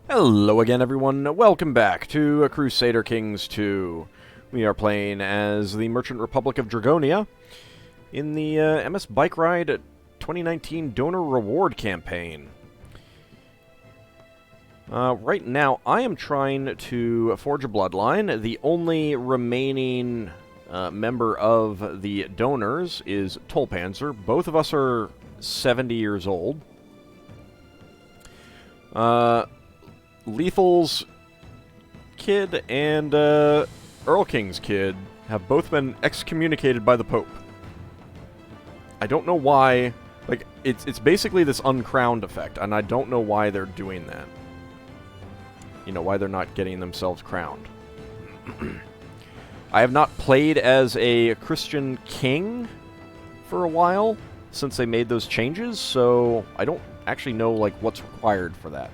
Hello again, everyone. Welcome back to Crusader Kings 2. We are playing as the Merchant Republic of Dragonia in the MSBikeRide 2019 Donor Reward Campaign. Right now, I am trying to forge a bloodline. The only remaining member of the donors is Tolpanzer. Both of us are 70 years old. Lethal's kid and Earl King's kid have both been excommunicated by the Pope. I don't know why. Like, it's basically this uncrowned effect, and I don't know why they're doing that. You know, why they're not getting themselves crowned. I have not played as a Christian king for a while, since they made those changes, so I don't actually know, like, what's required for that.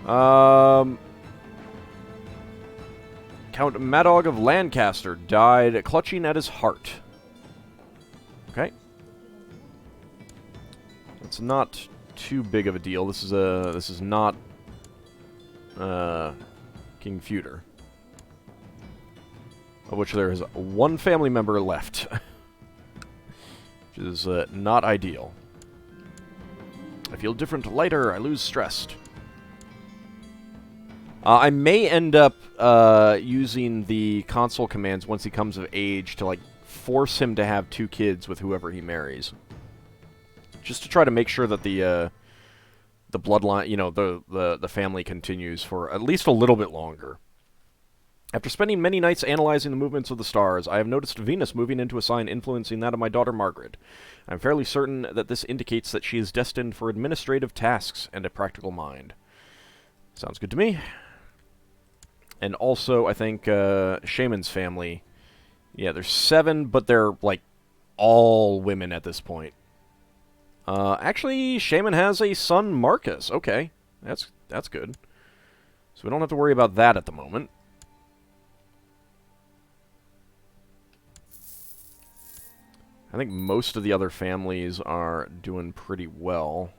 Count Madog of Lancaster died clutching at his heart. Okay. It's not too big of a deal. This is not King Feuder, of which there is one family member left, which is not ideal. I feel different, lighter. I lose stressed. I may end up using the console commands once he comes of age to, like, force him to have 2 kids with whoever he marries. Just to try to make sure that the bloodline, you know, the family continues for at least a little bit longer. After spending many nights analyzing the movements of the stars, I have noticed Venus moving into a sign influencing that of my daughter Margaret. I'm fairly certain that this indicates that she is destined for administrative tasks and a practical mind. Sounds good to me. And also, I think, Shaman's family. Yeah, there's 7, but they're, like, all women at this point. Actually, Shaman has a son, Marcus. Okay, that's good. So we don't have to worry about that at the moment. I think most of the other families are doing pretty well.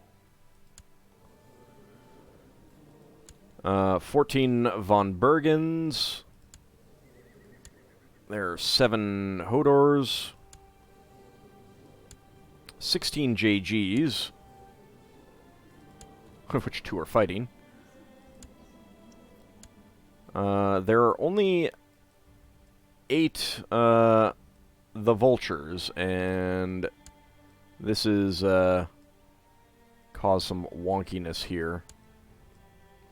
14 von Bergens. There are 7 Hodors. 16 JGs. Of which 2 are fighting. There are only 8, the Vultures, and this is, caused some wonkiness here.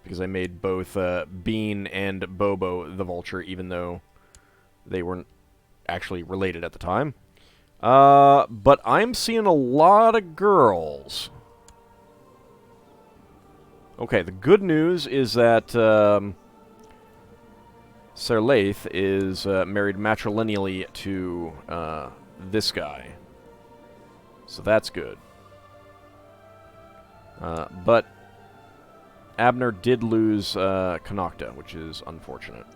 Because I made both Bean and Bobo the Vulture, even though they weren't actually related at the time. But I'm seeing a lot of girls. Okay, the good news is that Serlaith is married matrilineally to this guy. So that's good. But Abner did lose Connachta, which is unfortunate.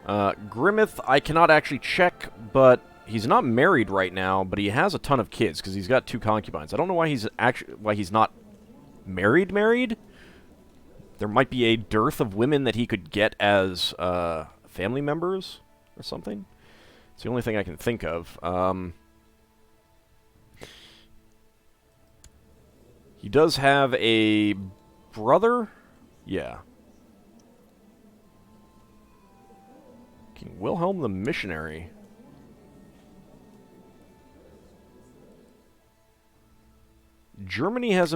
Grimmeth, I cannot actually check, but he's not married right now, but he has a ton of kids, because he's got 2 concubines. I don't know why he's not married. There might be a dearth of women that he could get as family members or something. It's the only thing I can think of. He does have a brother? Yeah. King Wilhelm the Missionary. Germany has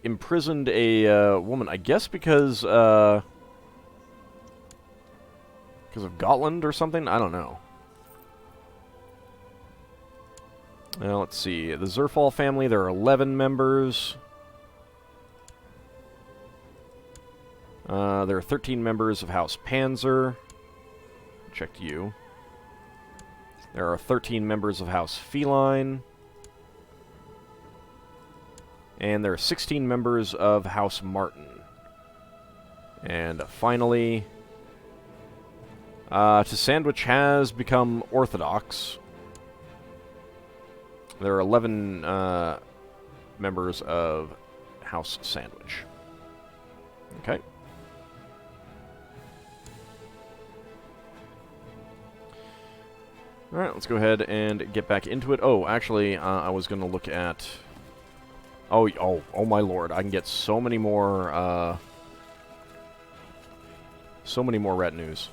imprisoned a woman, I guess because of Gotland or something? I don't know. Now, let's see. The Zerfall family, there are 11 members. There are 13 members of House Panzer. Checked you. There are 13 members of House Feline. And there are 16 members of House Martin. And finally, To Sandwich has become Orthodox. There are 11 members of House Sandwich. Okay. Alright, let's go ahead and get back into it. Oh, actually, I was going to look at... Oh my lord, I can get so many more, retinues.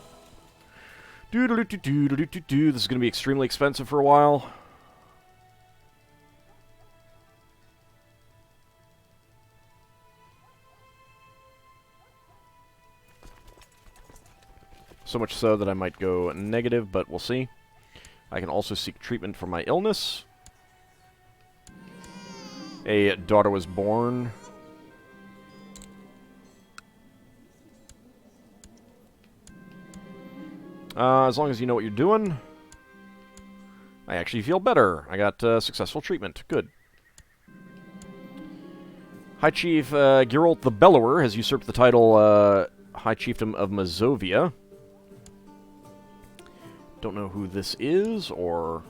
Doo-doo-doo-doo-doo-doo-doo. This is going to be extremely expensive for a while. So much so that I might go negative, but we'll see. I can also seek treatment for my illness. A daughter was born. As long as you know what you're doing. I actually feel better. I got successful treatment. Good. High Chief Geralt the Bellower has usurped the title High Chiefdom of Mazovia. Don't know who this is, or...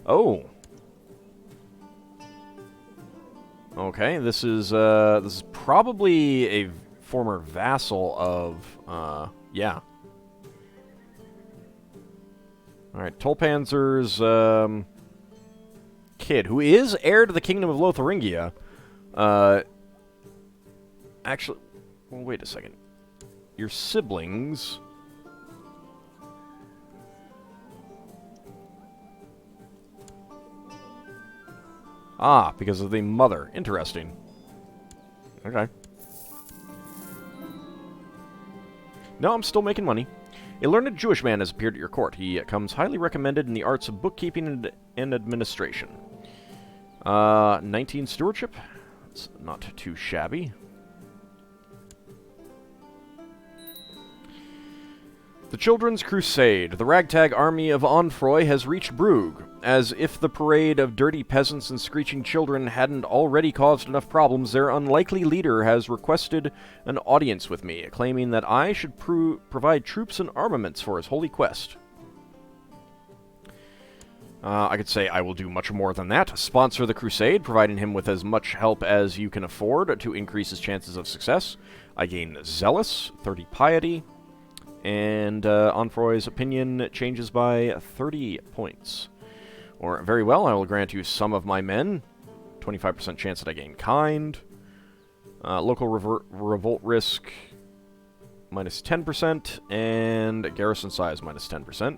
Oh. Okay, this is probably a former vassal of, yeah. Alright, Tolpanzer's, kid, who is heir to the Kingdom of Lotharingia. Actually, well, wait a second. Your siblings... Ah, because of the mother. Interesting. Okay. No, I'm still making money. A learned Jewish man has appeared at your court. He comes highly recommended in the arts of bookkeeping and administration. 19 stewardship. That's not too shabby. The Children's Crusade. The ragtag army of Onfroy has reached Brugge. As if the parade of dirty peasants and screeching children hadn't already caused enough problems, their unlikely leader has requested an audience with me, claiming that I should provide troops and armaments for his holy quest. I could say I will do much more than that. Sponsor the crusade, providing him with as much help as you can afford to increase his chances of success. I gain Zealous, 30 Piety, and Onfroy's opinion changes by 30 points. Or, very well, I will grant you some of my men. 25% chance that I gain Kind. Local revolt risk, minus 10%, and garrison size, minus 10%.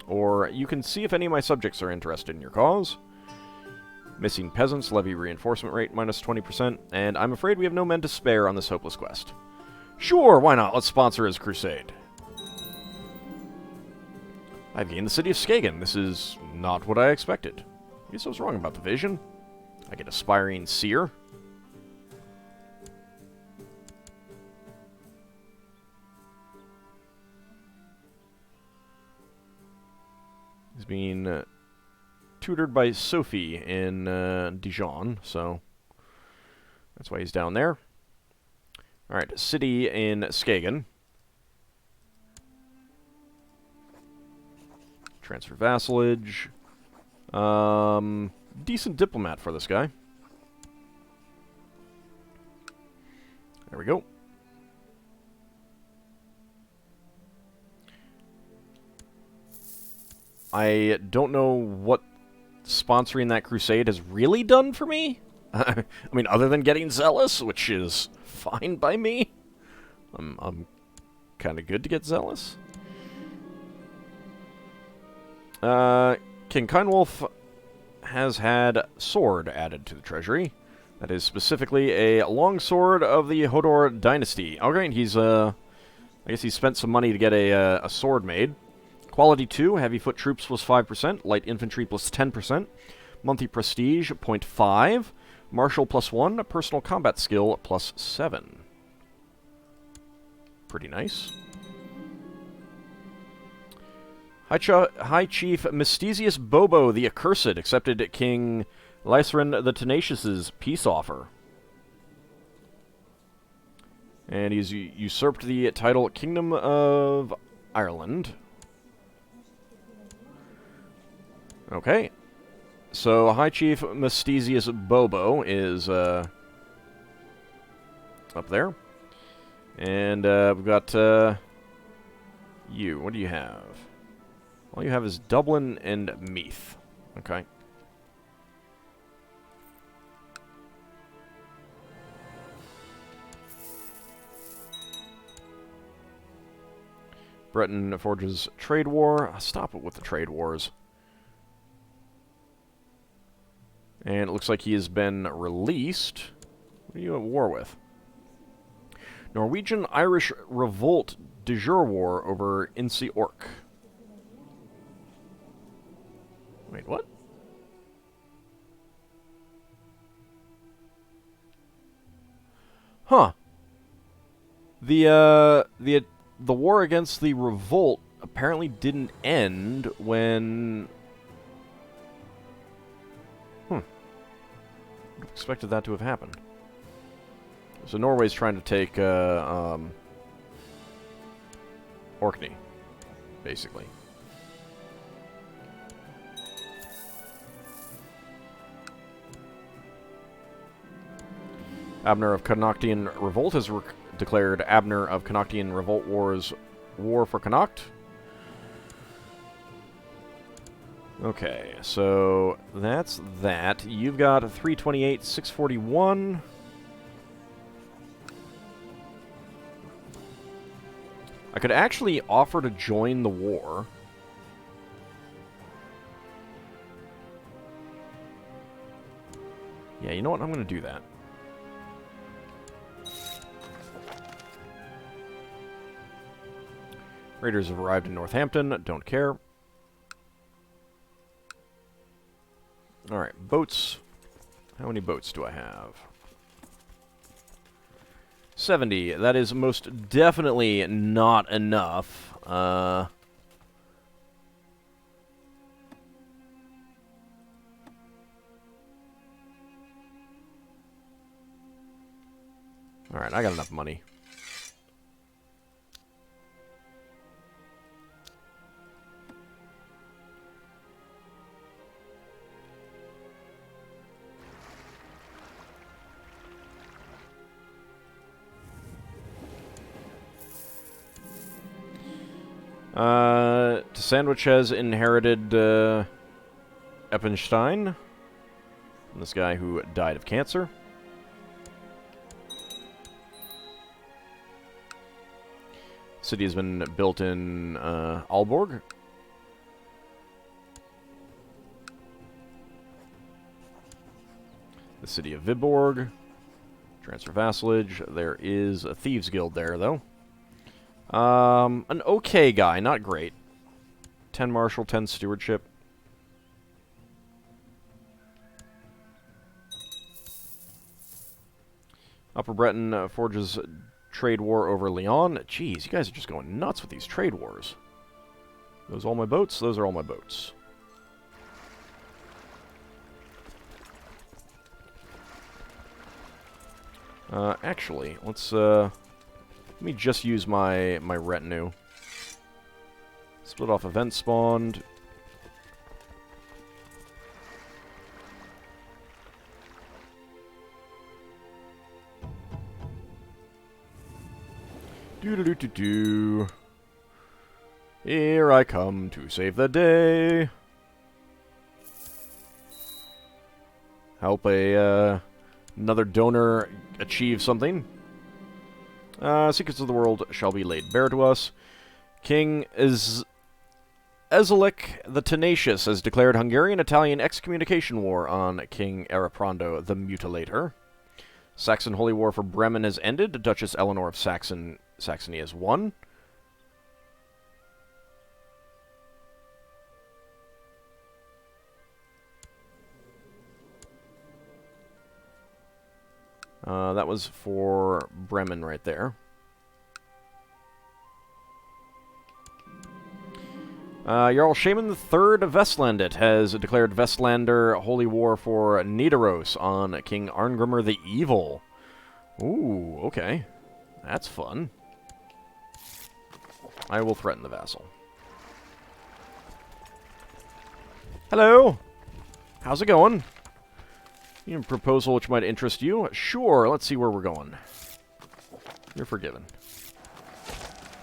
Or, you can see if any of my subjects are interested in your cause. Missing peasants, levy reinforcement rate, minus 20%. And I'm afraid we have no men to spare on this hopeless quest. Sure, why not? Let's sponsor his crusade. I've gained the city of Skagen. This is not what I expected. I guess I was wrong about the vision. I get Aspiring Seer. He's being tutored by Sophie in Dijon, so that's why he's down there. Alright, city in Skagen. Transfer vassalage. Decent diplomat for this guy. There we go. I don't know what sponsoring that crusade has really done for me. I mean, other than getting Zealous, which is fine by me. I'm kind of good to get Zealous. King Kindwolf has had Sword added to the treasury. That is specifically a longsword of the Hodor dynasty. Okay, he's, I guess he spent some money to get a sword made. Quality 2, heavy foot troops plus 5%, light infantry plus 10%, monthly prestige 0.5, martial plus 1, personal combat skill plus 7. Pretty nice. High Chief Mystesius Bobo the Accursed accepted King Lysarin the Tenacious's peace offer. And he's usurped the title Kingdom of Ireland. Okay. So High Chief Mystesius Bobo is up there. And we've got you. What do you have? All you have is Dublin and Meath. Okay. Breton forges trade war. Stop it with the trade wars. And it looks like he has been released. What are you at war with? Norwegian-Irish revolt de jure war over Insi Orc. Wait, what? Huh. The war against the revolt apparently didn't end when... Expected that to have happened. So Norway's trying to take Orkney, basically. Abner of Connachtian Revolt has declared Abner of Connachtian Revolt Wars war for Connacht. Okay, so that's that. You've got 328, 641. I could actually offer to join the war. Yeah, you know what? I'm going to do that. Raiders have arrived in Northampton. Don't care. Alright, boats. How many boats do I have? 70. That is most definitely not enough. Alright, I got enough money. Sandwich has inherited Eppenstein, this guy who died of cancer. City has been built in Aalborg. The city of Viborg. Transfer vassalage. There is a thieves guild there, though. An okay guy, not great. 10 martial, 10 stewardship. Upper Breton forges trade war over Lyon. Jeez, you guys are just going nuts with these trade wars. Those all my boats? Those are all my boats. Actually, let's, let me just use my retinue. Split off event spawned. Do-do-do-do-do. Here I come to save the day. Help another donor achieve something. Secrets of the world shall be laid bare to us. King Ezelik the Tenacious has declared Hungarian-Italian excommunication war on King Eriprando the Mutilator. Saxon Holy War for Bremen has ended. Duchess Eleanor of Saxony has won. That was for Bremen right there. Jarl Shaman III of Vestlandet has declared Vestlander Holy War for Nidaros on King Arngrimr the Evil. Ooh, okay. That's fun. I will threaten the vassal. Hello! How's it going? You have a proposal which might interest you? Sure, let's see where we're going. You're forgiven.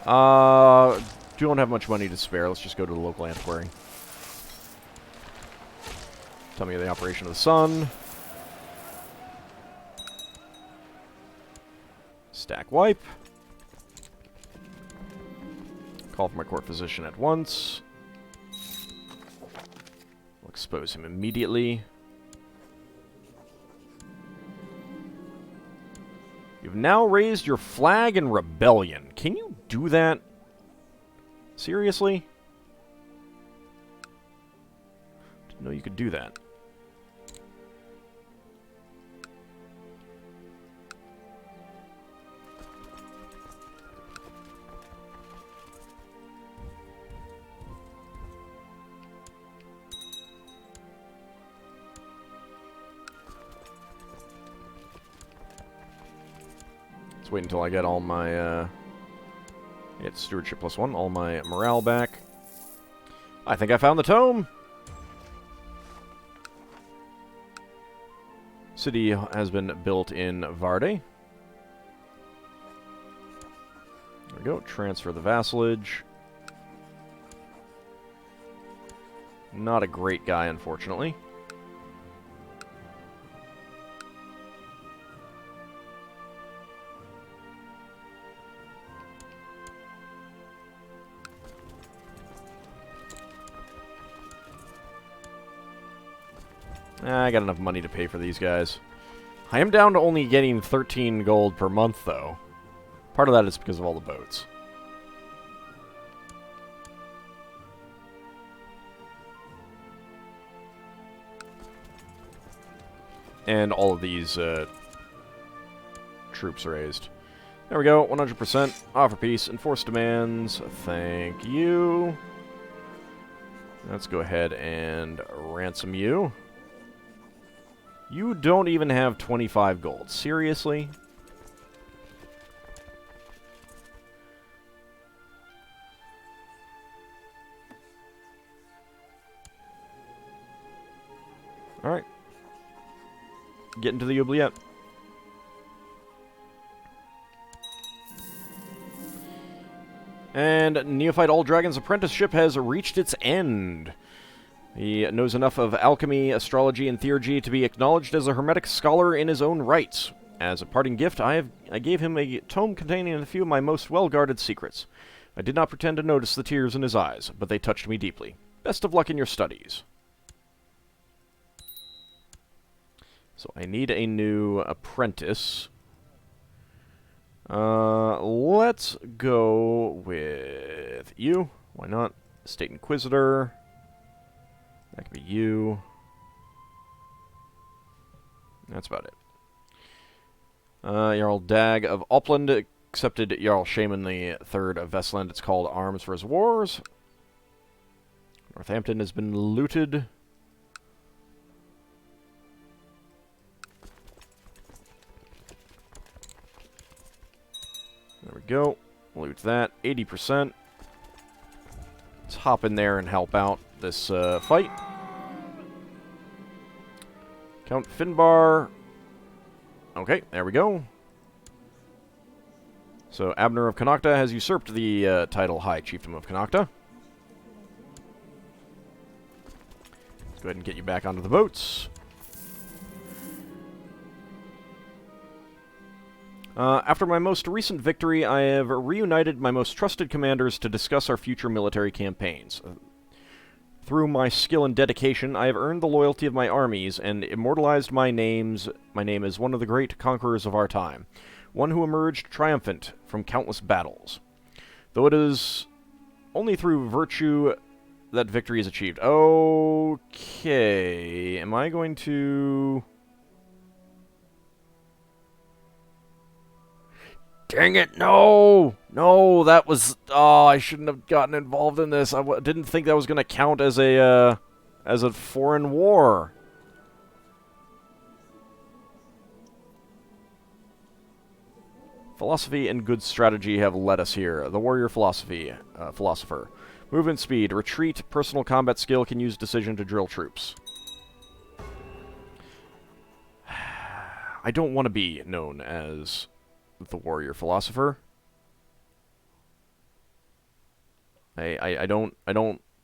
Don't have much money to spare. Let's just go to the local antiquary. Tell me the operation of the sun. Stack wipe. Call for my court physician at once. We'll expose him immediately. You've now raised your flag in rebellion. Can you do that? Seriously? Didn't know you could do that. Let's wait until I get all my, get stewardship +1, all my morale back. I think I found the tome! City has been built in Varde. There we go, transfer the vassalage. Not a great guy, unfortunately. I got enough money to pay for these guys. I am down to only getting 13 gold per month, though. Part of that is because of all the boats. And all of these troops raised. There we go, 100%. Offer peace, enforce demands. Thank you. Let's go ahead and ransom you. You don't even have 25 gold. Seriously? Alright. Get into the oubliette. And Neophyte AuldDragon's apprenticeship has reached its end. He knows enough of alchemy, astrology, and theurgy to be acknowledged as a hermetic scholar in his own right. As a parting gift, I gave him a tome containing a few of my most well-guarded secrets. I did not pretend to notice the tears in his eyes, but they touched me deeply. Best of luck in your studies. So I need a new apprentice. Let's go with you. Why not? State Inquisitor. That could be you. That's about it. Jarl Dag of Opland accepted Jarl Shaman III of Vestland. It's called Arms for his Wars. Northampton has been looted. There we go. Loot that. 80%. Let's hop in there and help out this fight. Count Finbar. Okay, there we go. So Abner of Connachta has usurped the title High Chieftain of Connachta. Let's go ahead and get you back onto the boats. After my most recent victory, I have reunited my most trusted commanders to discuss our future military campaigns. Through my skill and dedication, I have earned the loyalty of my armies and immortalized my name as one of the great conquerors of our time, one who emerged triumphant from countless battles. Though it is only through virtue that victory is achieved. Okay, am I going to... Dang it, no! No, that was... Oh, I shouldn't have gotten involved in this. I didn't think that was going to count as a foreign war. Philosophy and good strategy have led us here. The warrior philosopher. Movement speed, retreat, personal combat skill can use decision to drill troops. I don't want to be known as the warrior philosopher. I don't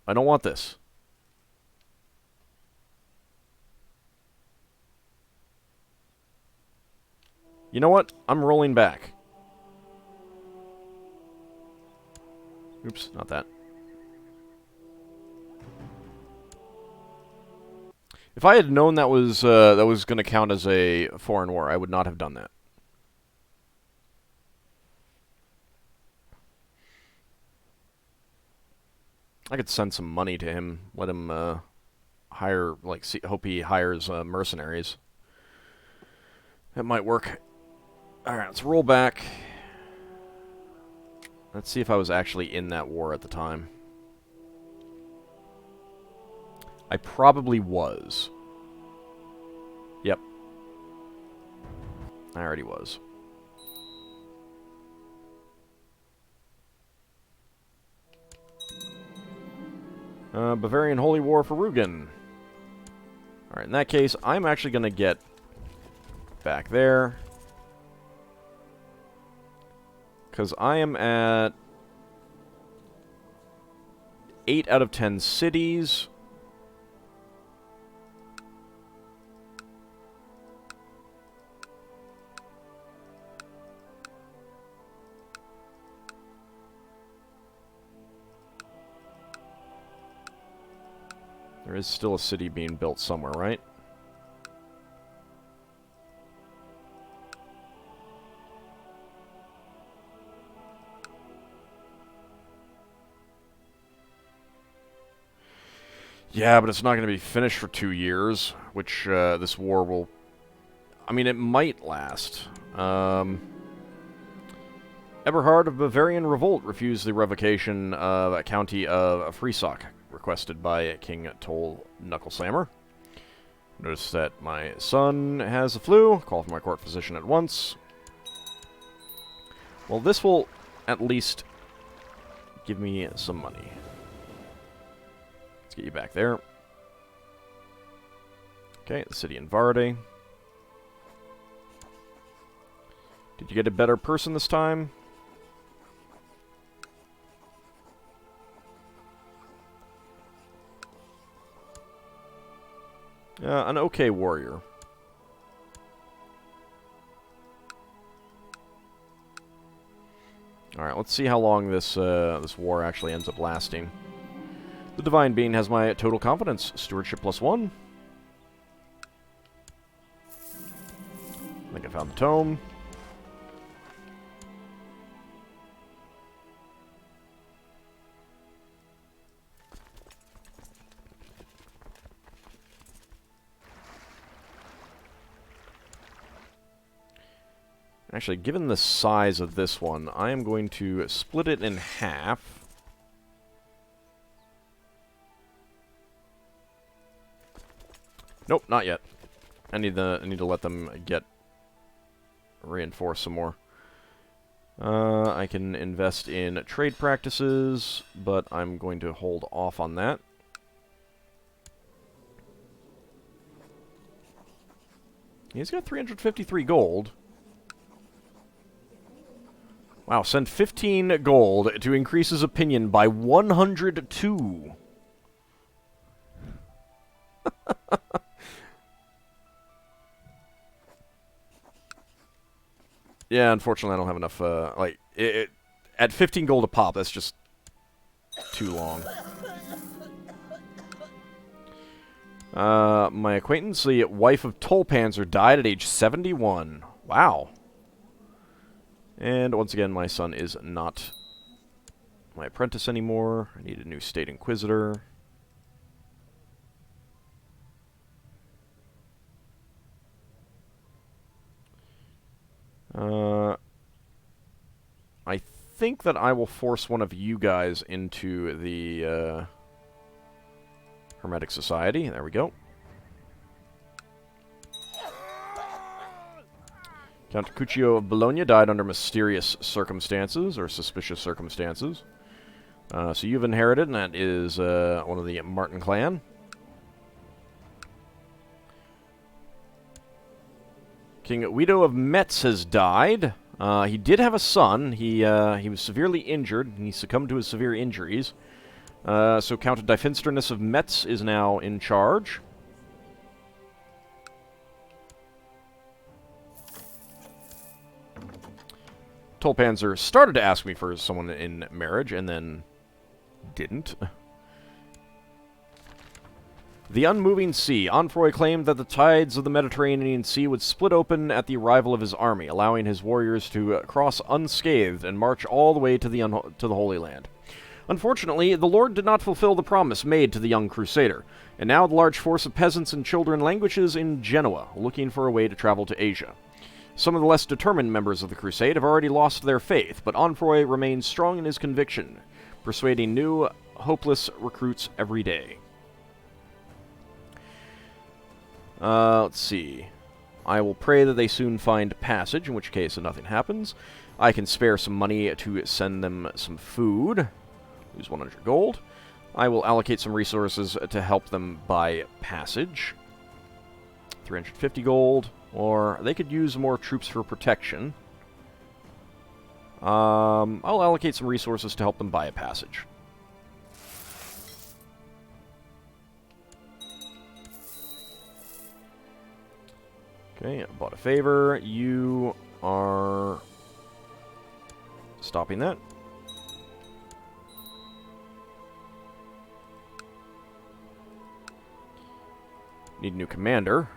want this. You know what? I'm rolling back. Oops, not that. If I had known that was going to count as a foreign war, I would not have done that. I could send some money to him, let him hire, like, hope he hires mercenaries. That might work. Alright, let's roll back. Let's see if I was actually in that war at the time. I probably was. Yep. I already was. Bavarian Holy War for Rugen. Alright, in that case, I'm actually going to get back there. Because I am at 8 out of 10 cities. There is still a city being built somewhere, right? Yeah, but it's not going to be finished for 2 years, which this war will... I mean, it might last. Eberhard of Bavarian Revolt refused the revocation of a county of Friesock, requested by King Toll Knuckleslammer. Notice that my son has the flu. Call for my court physician at once. Well, this will at least give me some money. Let's get you back there. Okay, the city in Varde. Did you get a better person this time? An okay warrior. Alright, let's see how long this this war actually ends up lasting. The Divine Being has my total confidence. Stewardship +1. I think I found the tome. Actually, given the size of this one, I am going to split it in half. Nope, not yet. I need to let them get reinforced some more. I can invest in trade practices, but I'm going to hold off on that. He's got 353 gold. Wow, send 15 gold to increase his opinion by 102. Yeah, unfortunately I don't have enough, at 15 gold a pop, that's just too long. My acquaintance, the wife of Tolpanzer, died at age 71. Wow. And once again, my son is not my apprentice anymore. I need a new State Inquisitor. I think that I will force one of you guys into the Hermetic Society. There we go. Count Cuccio of Bologna died under mysterious circumstances, or suspicious circumstances. So you've inherited, and that is one of the Martin clan. King Guido of Metz has died. He did have a son. He was severely injured, and he succumbed to his severe injuries. So Count Deifinsterness of Metz is now in charge. Tolpanzer started to ask me for someone in marriage, and then didn't. The Unmoving Sea. Onfroy claimed that the tides of the Mediterranean Sea would split open at the arrival of his army, allowing his warriors to cross unscathed and march all the way to the Holy Land. Unfortunately, the Lord did not fulfill the promise made to the young Crusader, and now the large force of peasants and children languishes in Genoa, looking for a way to travel to Asia. Some of the less determined members of the Crusade have already lost their faith, but Onfroy remains strong in his conviction, persuading new, hopeless recruits every day. Let's see. I will pray that they soon find passage, in which case nothing happens. I can spare some money to send them some food. Lose 100 gold. I will allocate some resources to help them buy passage. 350 gold. Or they could use more troops for protection. I'll allocate some resources to help them buy a passage. Okay, I bought a favor. You are stopping that. Need a new commander.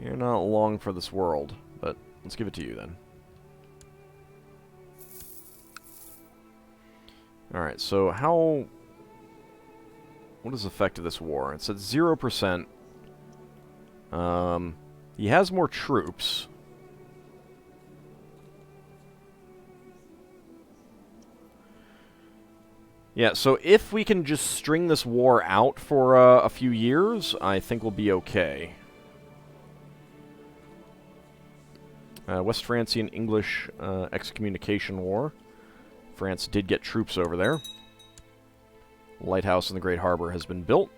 You're not long for this world, but let's give it to you then. Alright, so what is the effect of this war? It's at 0%. He has more troops. Yeah, so if we can just string this war out for a few years, I think we'll be okay. West Francian English excommunication war. France did get troops over there. Lighthouse in the Great Harbor has been built.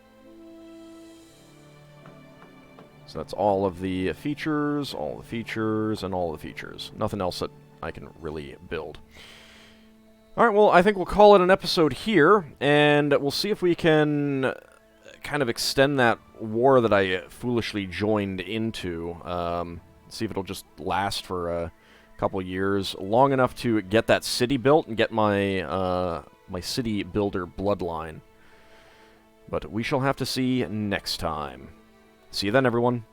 So that's all of the features, and all the features. Nothing else that I can really build. Alright, well, I think we'll call it an episode here, and we'll see if we can kind of extend that war that I foolishly joined into. See if it'll just last for a couple years, long enough to get that city built and get my my city builder bloodline. But we shall have to see next time. See you then, everyone.